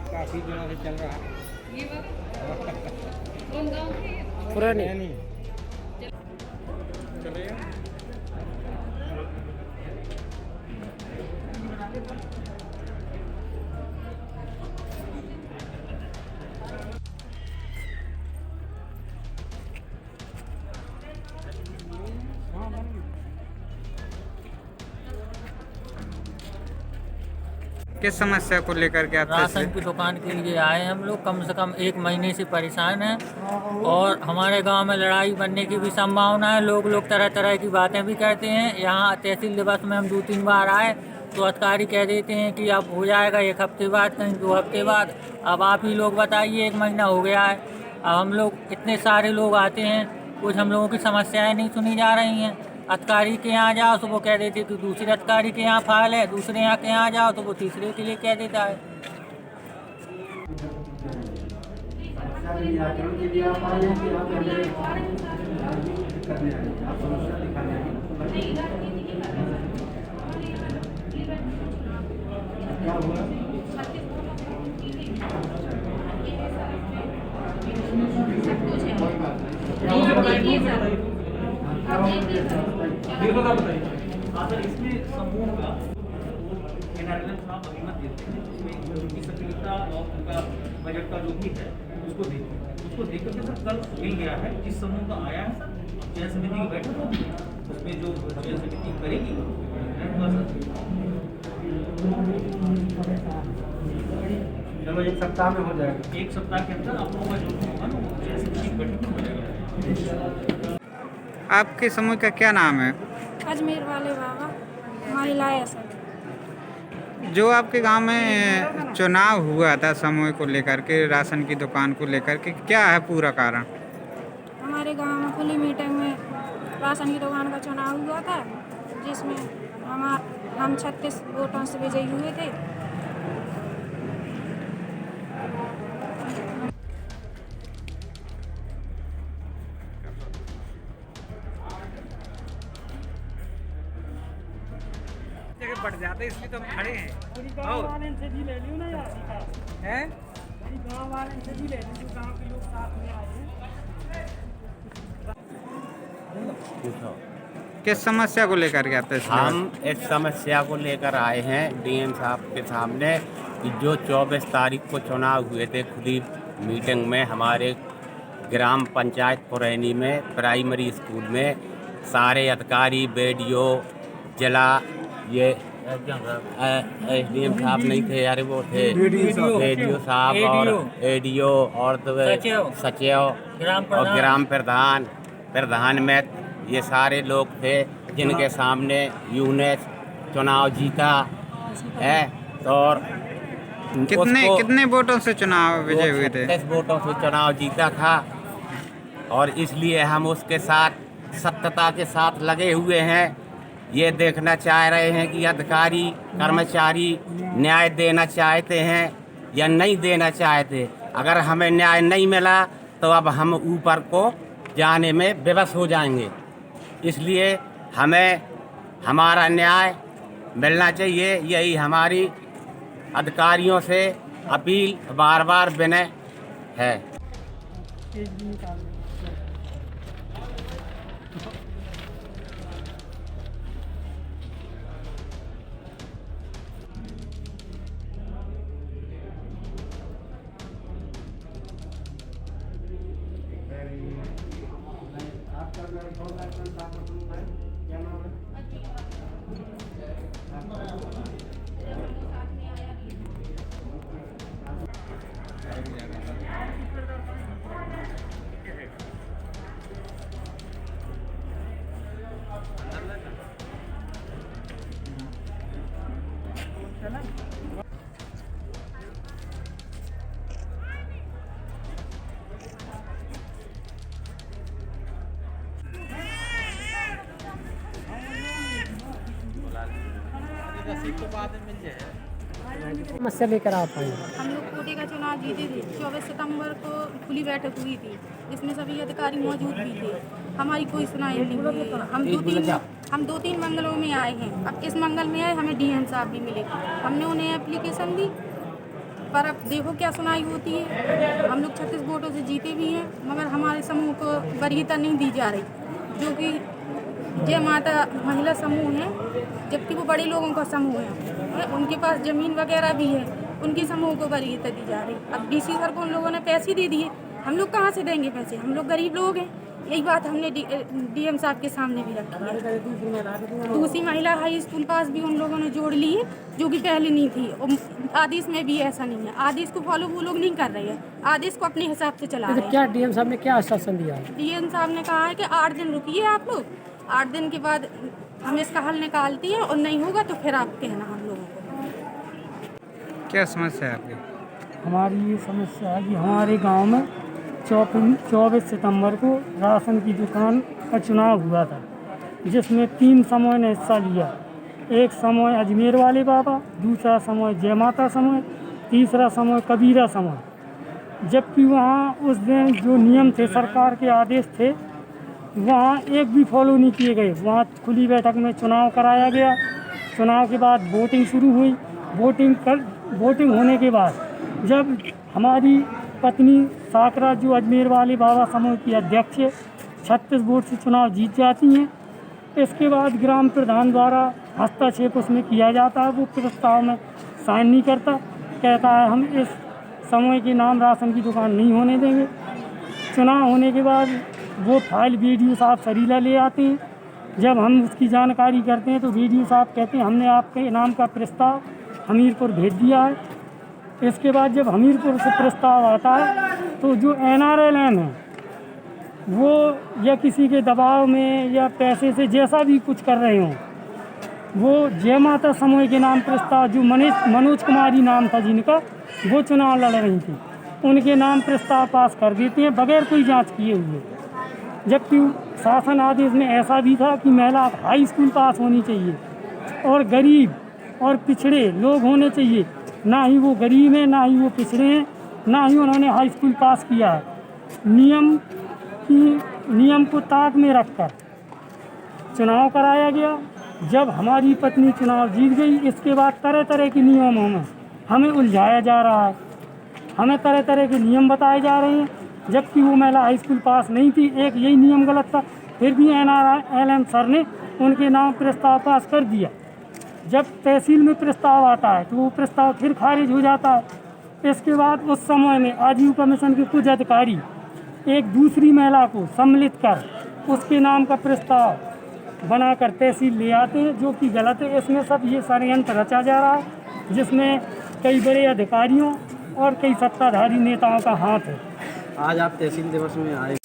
काफी दिनों से चल रहा है। ये बात कौन गाँव के हैं? पुरानी चलेगा। किस समस्या को लेकर के आप राशन की दुकान के लिए आए हैं हम लोग। कम से कम 1 महीने से परेशान हैं और हमारे गांव में लड़ाई बनने की भी संभावना है। लोग तरह तरह की बातें भी करते हैं। यहाँ तहसील दिवस में हम 2-3 बार आए तो अधिकारी कह देते हैं कि अब हो जाएगा 1 हफ्ते बाद, कहीं 2 हफ्ते बाद। अब आप ही लोग बताइए, 1 महीना हो गया है। अब हम लोग इतने सारे लोग आते हैं, कुछ हम लोगों की समस्याएँ नहीं सुनी जा रही हैं। अधिकारी के यहाँ जाओ तो वो कह देते कि दूसरे अधिकारी के यहाँ फाइल है, दूसरे यहाँ के यहाँ जाओ तो वो तीसरे के लिए कह देता है। अगर इसमें समूह का एनालिसिस आप अभिमत देते हैं, इसमें उनकी सक्रियता और उनका बजट का जो भी है उसको देख करके सर कल मिल गया है जिस समूह का आया है सर, चयन समिति की बैठक होगी, उसमें जो चयन समिति करेगी चलो 1 सप्ताह में हो जाएगा। 1 सप्ताह के अंदर आप लोगों का जो होगा ना वो चयन समिति की बैठक में हो जाएगा। आपके समूह का क्या नाम है? अजमेर वाले बाबा महिलाएं सब। जो आपके गांव में चुनाव हुआ था समूह को लेकर के, राशन की दुकान को लेकर के, क्या है पूरा कारण? हमारे गांव में खुली मीटिंग में राशन की दुकान का चुनाव हुआ था, जिसमें हम 36 वोटों से विजयी हुए थे। बढ़ जाते इसलिए तो हम खड़े हैं। गाँव वाले से भी ले लियो ना यार, हैं? गाँव वाले से भी ले लियो, गाँव के लोग साथ में आए हैं। किस समस्या को लेकर के आते हैं? हम इस समस्या को लेकर आए हैं डीएम साहब के सामने कि जो 24 तारीख को चुनाव हुए थे खुली मीटिंग में हमारे ग्राम पंचायत पुरैनी में प्राइमरी स्कूल में सारे अधिकारी, बीडीओ, जिला, ये एसडीएम साहब नहीं थे यार, वो थे बीडीओ साहब और एडीओ और सचिव और ग्राम प्रधान में ये सारे लोग थे जिनके सामने यूने चुनाव जीता है। और कितने वोटों से चुनाव विजय हुए थे? 10 वोटों से चुनाव जीता था और इसलिए हम उसके साथ सत्यता के साथ लगे हुए हैं। ये देखना चाह रहे हैं कि अधिकारी कर्मचारी न्याय देना चाहते हैं या नहीं देना चाहते। अगर हमें न्याय नहीं मिला तो अब हम ऊपर को जाने में विवश हो जाएंगे। इसलिए हमें हमारा न्याय मिलना चाहिए, यही हमारी अधिकारियों से अपील बार बार विनय है। समस्या लेकर आप आए? हम लोग कोटे का चुनाव जीते थे। 24 सितंबर को खुली बैठक हुई थी, इसमें सभी अधिकारी मौजूद भी थे। हमारी कोई सुनाई नहीं हुई। हम 2-3 मंगलों में आए हैं। अब इस मंगल में आए, हमें डीएम साहब भी मिले। हमने उन्हें एप्लीकेशन दी पर अब देखो क्या सुनाई होती है। हम लोग 36 वोटों से जीते भी हैं, मगर हमारे समूह को वरीयता नहीं दी जा रही, जो कि जय माता महिला समूह है, जबकि वो बड़े लोगों का समूह है, उनके पास ज़मीन वगैरह भी है, उनकी समूह को वरीयता दी जा रही। अब डीसी सर को उन लोगों ने पैसे दे दिए, हम लोग कहाँ से देंगे पैसे, हम लोग गरीब लोग हैं। यही बात हमने डीएम साहब के सामने भी रखी है। दूसरी महिला हाई स्कूल पास भी उन लोगों ने जोड़ ली है, जो कि पहले नहीं थी। और आदेश में भी ऐसा नहीं है, आदेश को फॉलो वो लोग नहीं कर रहे हैं, आदेश को अपने हिसाब से चला रहे हैं। क्या डीएम साहब ने क्या आश्वासन दिया है? डीएम साहब ने कहा है कि 8 दिन रुकिए आप लोग, 8 दिन के बाद हम इसका हल निकालती हैं, और नहीं होगा तो फिर आप कहना हम लोगों को। क्या समस्या है आपकी? हमारी ये समस्या है कि हमारे गांव में 24 सितंबर को राशन की दुकान का चुनाव हुआ था, जिसमें 3 समूह ने हिस्सा लिया। एक समूह अजमेर वाले बाबा, दूसरा समूह जय माता समूह, तीसरा समूह कबीरा समूह। जबकि वहाँ उस दिन जो नियम थे, सरकार के आदेश थे, वहाँ एक भी फॉलो नहीं किए गए। वहाँ खुली बैठक में चुनाव कराया गया, चुनाव के बाद वोटिंग शुरू हुई। वोटिंग होने के बाद जब हमारी पत्नी साकरा, जो अजमेर वाले बाबा समूह की अध्यक्ष है, 36 वोट से चुनाव जीत जाती हैं। इसके बाद ग्राम प्रधान द्वारा हस्तक्षेप उसमें किया जाता है, वो प्रस्ताव में साइन नहीं करता, कहता है हम इस समूह के नाम राशन की दुकान नहीं होने देंगे। चुनाव होने के बाद वो फाइल BDO साहब सरीला ले आते हैं। जब हम उसकी जानकारी करते हैं तो BDO साहब कहते हैं हमने आपके नाम का प्रस्ताव हमीरपुर भेज दिया है। इसके बाद जब हमीरपुर से प्रस्ताव आता है तो जो NRLM है वो या किसी के दबाव में या पैसे से जैसा भी कुछ कर रहे हों, वो जय माता समूह के नाम प्रस्ताव, जो मनोज कुमारी नाम था जिनका, वो चुनाव लड़ रही थी, उनके नाम प्रस्ताव पास कर देते हैं बगैर कोई जांच किए हुए। जबकि शासन आदेश में ऐसा भी था कि महिला हाई स्कूल पास होनी चाहिए और गरीब और पिछड़े लोग होने चाहिए। ना ही वो गरीब हैं, ना ही वो पिछड़े हैं, ना ही उन्होंने हाई स्कूल पास किया है। नियम को ताक में रखकर चुनाव कराया गया। जब हमारी पत्नी चुनाव जीत गई, इसके बाद तरह तरह के नियमों में हमें उलझाया जा रहा है, हमें तरह तरह के नियम बताए जा रहे हैं। जबकि वो महिला हाई स्कूल पास नहीं थी, एक यही नियम गलत था, फिर भी NRLM सर ने उनके नाम प्रस्ताव पास कर दिया। जब तहसील में प्रस्ताव आता है तो वो प्रस्ताव फिर खारिज हो जाता है। इसके बाद उस समय में आजीविका मिशन के कुछ अधिकारी एक दूसरी महिला को सम्मिलित कर उसके नाम का प्रस्ताव बनाकर तहसील ले आते हैं, जो कि गलत है। इसमें सब ये षड्यंत्र रचा जा रहा है, जिसमें कई बड़े अधिकारियों और कई सत्ताधारी नेताओं का हाथ है। आज आप तहसील दिवस में आए।